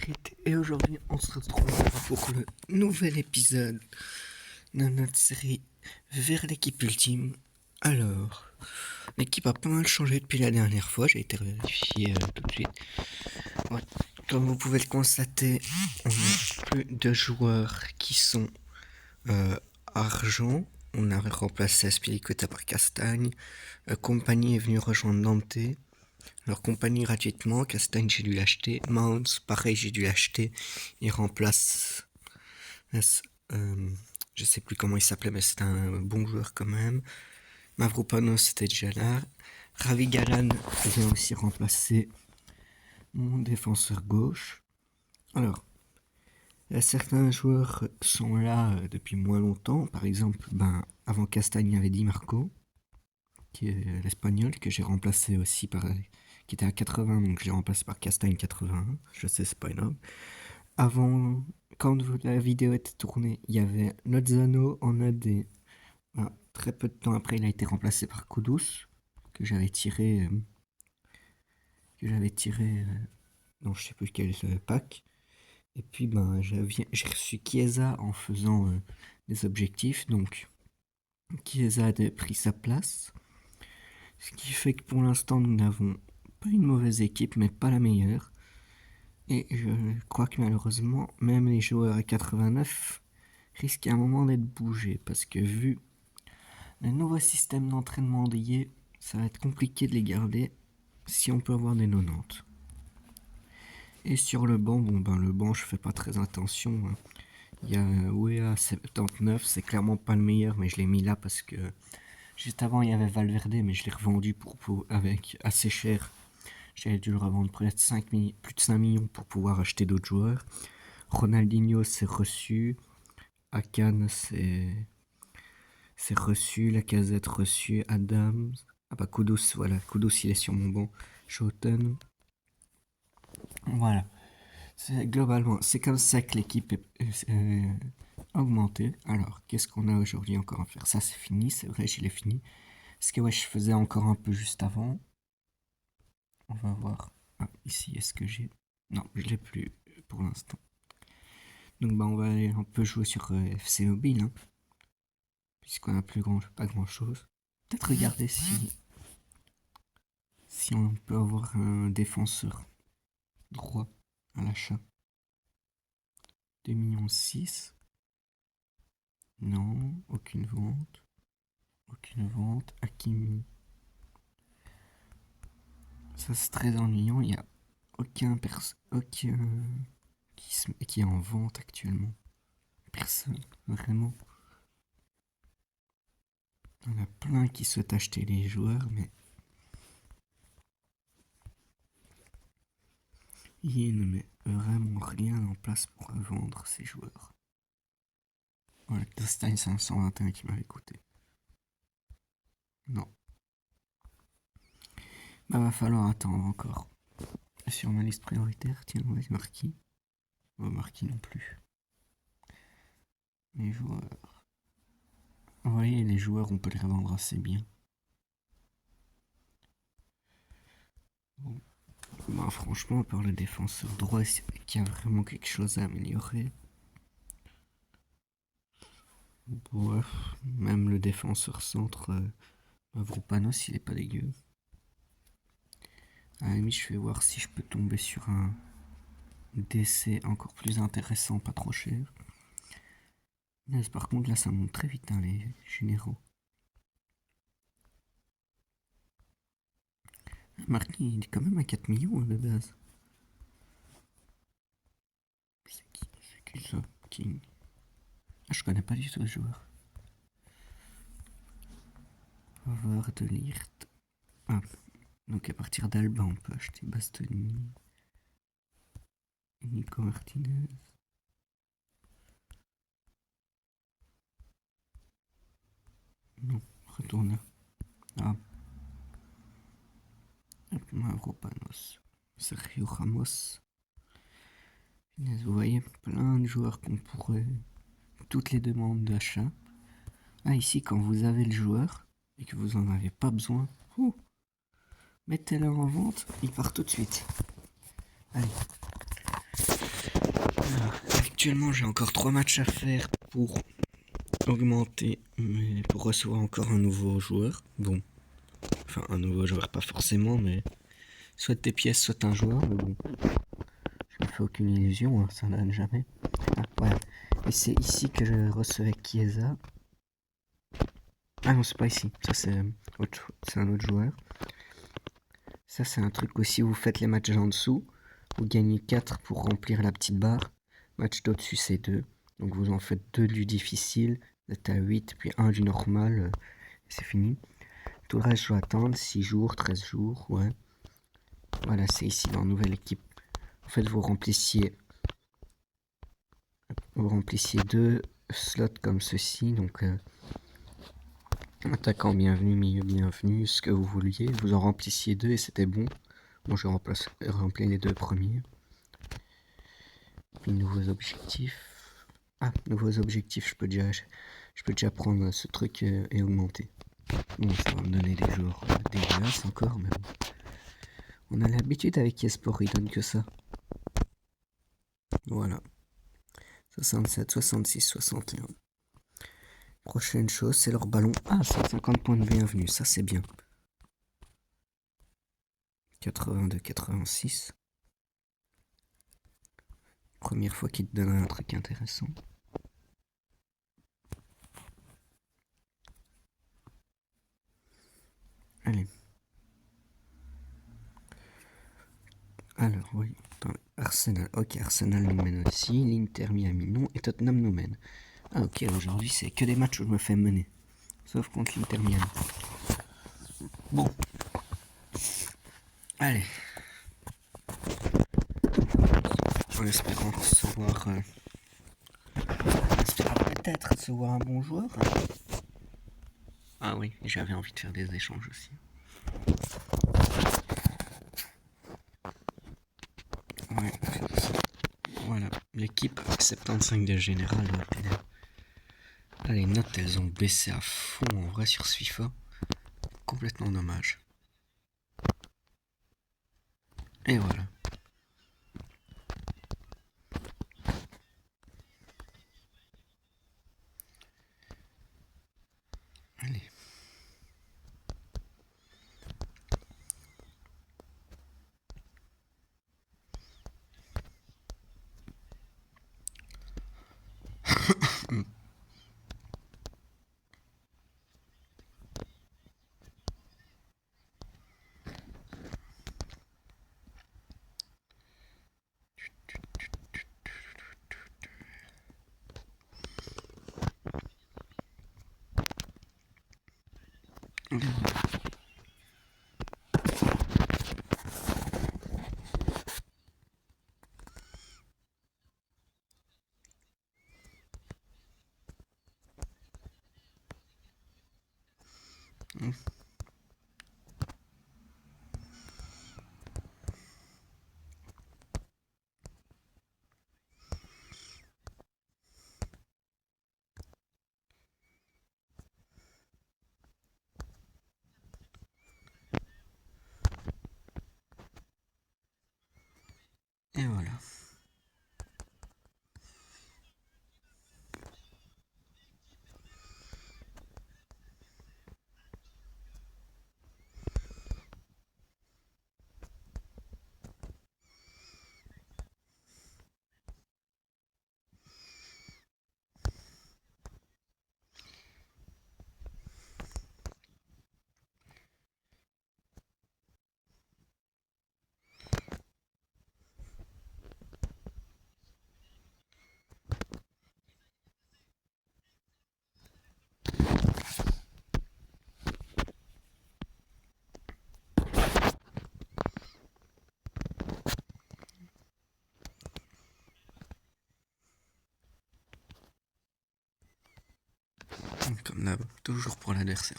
Marguerite et aujourd'hui on se retrouve pour le nouvel épisode de notre série vers l'équipe ultime. Alors, l'équipe a pas mal changé depuis la dernière fois, j'ai été vérifié tout de suite. Ouais. Comme vous pouvez le constater, on a plus de joueurs qui sont argent. On a remplacé Aspilicueta par Castagne. Compagnie est venu rejoindre Nantes. Alors compagnie gratuitement, Castagne j'ai dû l'acheter, Mounts pareil j'ai dû l'acheter, il remplace, je sais plus comment il s'appelait mais c'est un bon joueur quand même, Mavropanos c'était déjà là, Ravi Galan vient aussi remplacer mon défenseur gauche. Alors, certains joueurs sont là depuis moins longtemps, par exemple avant Castagne il y avait Di Marco, qui est l'espagnol, que j'ai remplacé aussi par, qui était à 80, donc je l'ai remplacé par Castagne 81. Je sais, c'est pas énorme. Avant, quand la vidéo était tournée, il y avait Lozano en AD. Très peu de temps après, il a été remplacé par Kudus, que j'avais tiré, dans je sais plus quel pack. Et puis, j'ai reçu Chiesa en faisant des objectifs, donc Chiesa a pris sa place. Ce qui fait que pour l'instant, nous n'avons pas une mauvaise équipe, mais pas la meilleure. Et je crois que malheureusement, même les joueurs à 89 risquent à un moment d'être bougés. Parce que vu le nouveau système d'entraînement d'hier, ça va être compliqué de les garder si on peut avoir des 90. Et sur le banc, le banc, je fais pas très attention. Il y a Wea 79, c'est clairement pas le meilleur, mais je l'ai mis là parce que juste avant il y avait Valverde, mais je l'ai revendu avec assez cher. J'avais dû le revendre plus de 5 millions pour pouvoir acheter d'autres joueurs. Ronaldinho c'est reçu. Akan c'est reçu. Lacazette reçu. Adams. Kudus, voilà. Kudus il est sur mon banc. Schouten. Voilà. Globalement, c'est comme ça que l'équipe est augmentée. Alors, qu'est-ce qu'on a aujourd'hui encore à faire? Ça c'est fini, c'est vrai, je l'ai fini. Ce que je faisais encore un peu juste avant. On va voir. Ici, est-ce que j'ai... Non, je l'ai plus pour l'instant. Donc on va aller un peu jouer sur FC Mobile, hein, puisqu'on n'a pas grand chose. Peut-être regarder si on peut avoir un défenseur droit à l'achat. 2,6 millions. Non, aucune vente. Aucune vente. Hakimi. Ça c'est très ennuyant, il n'y a aucun qui est en vente actuellement. Personne, vraiment. Il y en a plein qui souhaitent acheter les joueurs, mais il ne met vraiment rien en place pour vendre ces joueurs. Voilà, Castagne 521 qui m'avait coûté. Non. Va falloir attendre encore. Sur ma liste prioritaire, tiens, on va Marquis. Marquis non plus. Les joueurs. Vous voyez, les joueurs, on peut les revendre assez bien. Bon. Franchement, à part le défenseur droit, qui a vraiment quelque chose à améliorer. Bref, même le défenseur centre, Mavropanos, il est pas dégueu. À la limite, je vais voir si je peux tomber sur un DC encore plus intéressant, pas trop cher. Mais par contre, là, ça monte très vite, hein, les généraux. Marquis, il est quand même à 4 millions de base. C'est qui ça? King. Je connais pas du tout ce joueur. Voir de Lirt. Donc à partir d'Alba, on peut acheter Bastoni. Nico Martinez. Non, retourne. Mavropanos. Sergio Ramos. Vous voyez, plein de joueurs qu'on pourrait... Toutes les demandes d'achat. Ici, quand vous avez le joueur et que vous en avez pas besoin, mettez-le en vente, il part tout de suite. Allez. actuellement, j'ai encore 3 matchs à faire pour augmenter, pour recevoir encore un nouveau joueur. Bon, enfin un nouveau joueur, pas forcément, mais soit des pièces, soit un joueur. Mais bon, je me fais aucune illusion, hein, ça n'arrête jamais. Ah, voilà. Et c'est ici que je recevais Chiesa. Ah non, c'est pas ici. Ça, c'est un autre joueur. Ça, c'est un truc aussi. Vous faites les matchs en dessous. Vous gagnez 4 pour remplir la petite barre. Match d'au-dessus, c'est 2. Donc vous en faites 2 du difficile. Vous êtes à 8, puis 1 du normal. C'est fini. Tout le reste, je dois attendre 6 jours, 13 jours. Ouais. Voilà, c'est ici dans la nouvelle équipe. En fait, vous remplissiez 2 slots comme ceci. Donc, attaquant bienvenu, milieu bienvenu, ce que vous vouliez. Vous en remplissiez 2 et c'était bon. Bon, je remplis les 2 premiers. Puis nouveaux objectifs. Ah, nouveaux objectifs, je peux déjà prendre ce truc et augmenter. Bon, ça va me donner des jours dégueulasses encore, mais bon. On a l'habitude avec Esport, il donne que ça. Voilà. 67, 66, 61. Prochaine chose, c'est leur ballon. Ah, 150 points de bienvenue, ça c'est bien. 82, 86. Première fois qu'il te donne un truc intéressant. Allez. Alors, oui. Attends, Arsenal. Ok, Arsenal nous mène aussi. L'Inter Miami non. Et Tottenham nous mène. Ah, ok, aujourd'hui c'est que des matchs où je me fais mener. Sauf contre l'Inter Miami. Bon. Allez. En espérant recevoir. On espérera peut-être recevoir un bon joueur. Ah oui, j'avais envie de faire des échanges aussi. Ouais, voilà. L'équipe 75 de général. Là, les notes, elles ont baissé à fond en vrai sur ce FIFA. Complètement dommage. Et voilà. Allez. Et voilà. Comme d'hab, toujours pour l'adversaire.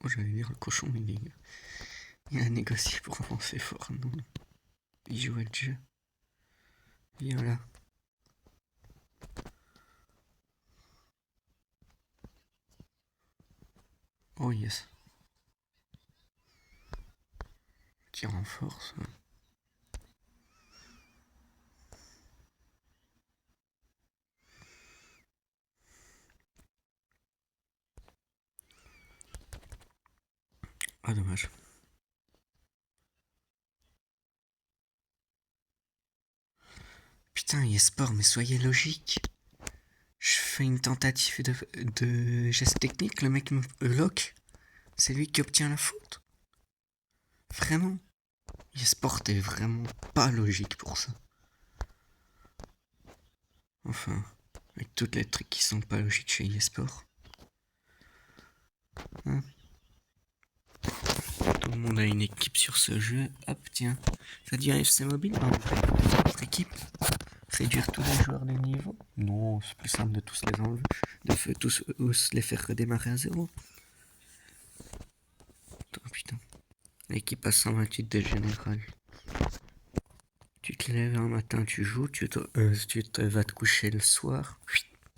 Oh, j'allais dire le cochon, mais il a négocié pour avancer fort. Non, il jouait le jeu. Viens là. Oh yes. Tire en force. Ah, dommage. Putain, eSport, mais soyez logique. Je fais une tentative de geste technique, le mec me lock. C'est lui qui obtient la faute. Vraiment. eSport est vraiment pas logique pour ça. Enfin, avec toutes les trucs qui sont pas logiques chez eSport. Hein, tout le monde a une équipe sur ce jeu. Hop, tiens. Ça dit un FC Mobile, hein, notre équipe. Réduire tous les joueurs de niveau. Non, c'est plus simple de tous les enlever. De tous les faire redémarrer à zéro. Oh putain. L'équipe a 128 de général. Tu te lèves un matin, tu joues, tu vas te coucher le soir.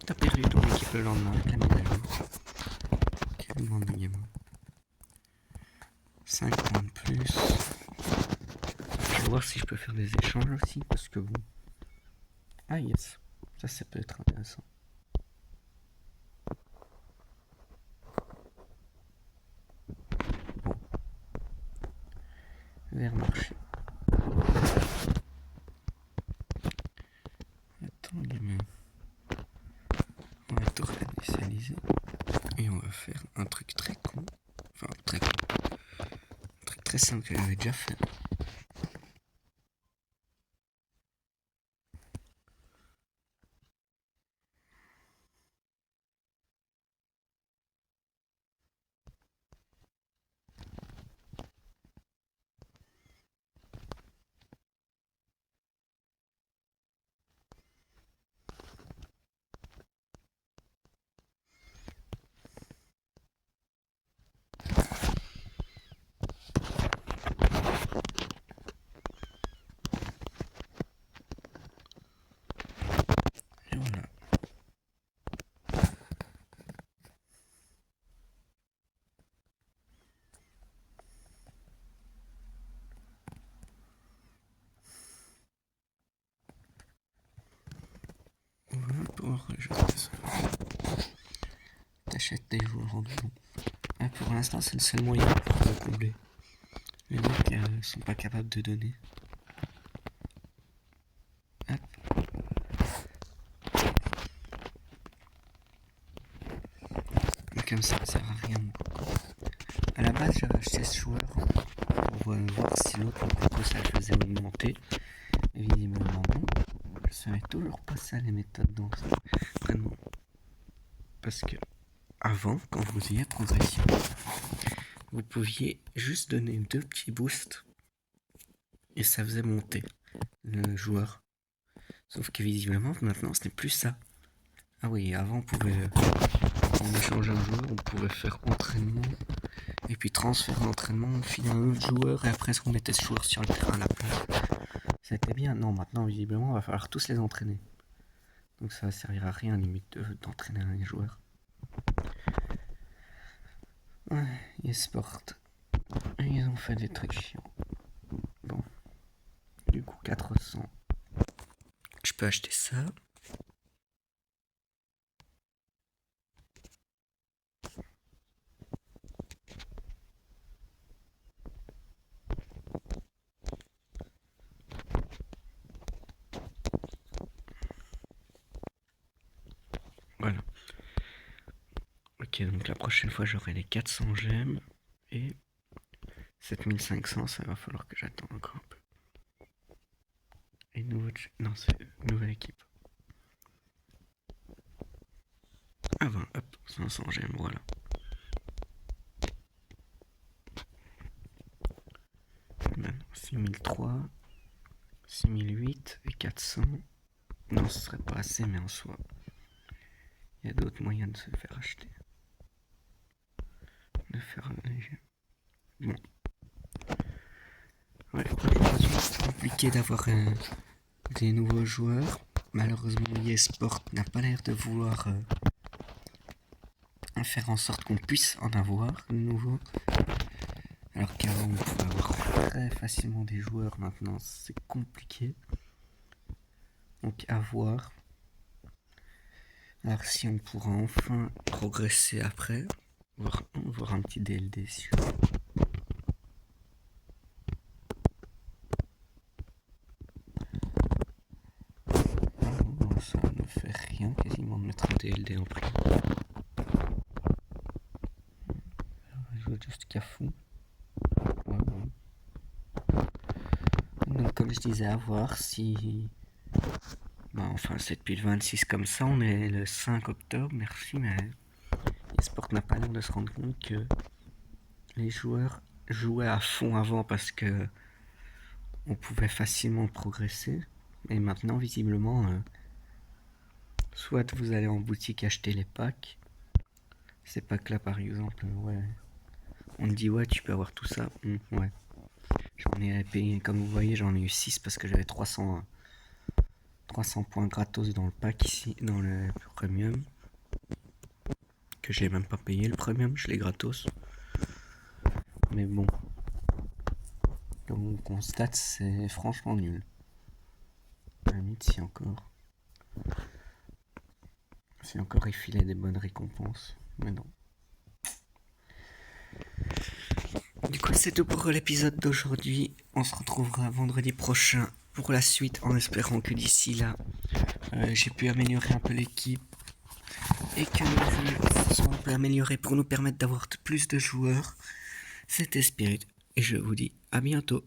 T'as perdu ton équipe le lendemain avec la mise à jour. Quel monde de gamin. 5 points de plus. Je vais voir si je peux faire des échanges aussi, parce que bon. Ah yes, ça peut être intéressant. Bon. Vers marché. Attends, gamin. On va tout réinitialiser. Et on va faire un truc très con. Enfin, très con. Un truc très simple que j'avais déjà fait. Et voilà. Voilà pour rajouter ça. T'achètes des joueurs en doublon. Ah, pour l'instant, c'est le seul moyen pour le combler. Les mecs sont pas capables de donner. Hop. Mais comme ça sert à rien. À la base, j'avais acheté ce joueur pour voir si l'autre compo ça le faisait augmenter. Et visiblement non. Je savais toujours pas ça les méthodes dans ça. Vraiment. Parce que avant, quand vous faisiez progression, vous pouviez juste donner 2 petits boosts et ça faisait monter le joueur. Sauf que visiblement maintenant ce n'est plus ça. Ah oui, avant on pouvait, en échangeant un joueur, on pouvait faire entraînement et puis transfert d'entraînement, on file un autre joueur et après on mettait ce joueur sur le terrain à la place. C'était bien. Non, maintenant visiblement il va falloir tous les entraîner. Donc ça va servir à rien limite d'entraîner un joueur. Ouais, eSport. Ils ont fait des trucs chiants. Bon. Du coup 400. Je peux acheter ça. Voilà. Ok, donc la prochaine fois j'aurai les 400 gemmes et 7500, ça va falloir que j'attende encore un peu. Et nouveau... Non, c'est nouvelle équipe. Ah ben, hop, 500 gemmes, voilà. Maintenant, 6003, 6008 et 400. Non, ce serait pas assez, mais en soi, il y a d'autres moyens de se faire acheter. De faire bon. Ouais, c'est compliqué d'avoir des nouveaux joueurs. Malheureusement, eSport n'a pas l'air de vouloir faire en sorte qu'on puisse en avoir de nouveaux. Alors qu'avant, on pouvait avoir très facilement des joueurs. Maintenant, c'est compliqué. Donc, à voir. Alors, si on pourra enfin progresser après, voir un petit DLD sur fait rien quasiment de mettre un DLD en prix. Je joue juste Cafou. Ouais, ouais. Donc comme je disais, à voir si... enfin c'est depuis le 26 comme ça, on est le 5 octobre, merci, mais eSport n'a pas l'air de se rendre compte que les joueurs jouaient à fond avant parce que on pouvait facilement progresser. Et maintenant, visiblement, soit vous allez en boutique acheter les packs. Ces packs-là, par exemple, ouais. On me dit, ouais, tu peux avoir tout ça. Ouais. J'en ai payé, comme vous voyez, j'en ai eu 6 parce que j'avais 300 points gratos dans le pack ici, dans le premium. Que j'ai même pas payé le premium, je l'ai gratos. Mais bon. Comme on constate, c'est franchement nul. À la limite, si encore il filait des bonnes récompenses. Mais non. Du coup, c'est tout pour l'épisode d'aujourd'hui. On se retrouvera vendredi prochain pour la suite, en espérant que d'ici là, j'ai pu améliorer un peu l'équipe et que les jeux sont un peu améliorés pour nous permettre d'avoir plus de joueurs. C'était Spirit et je vous dis à bientôt.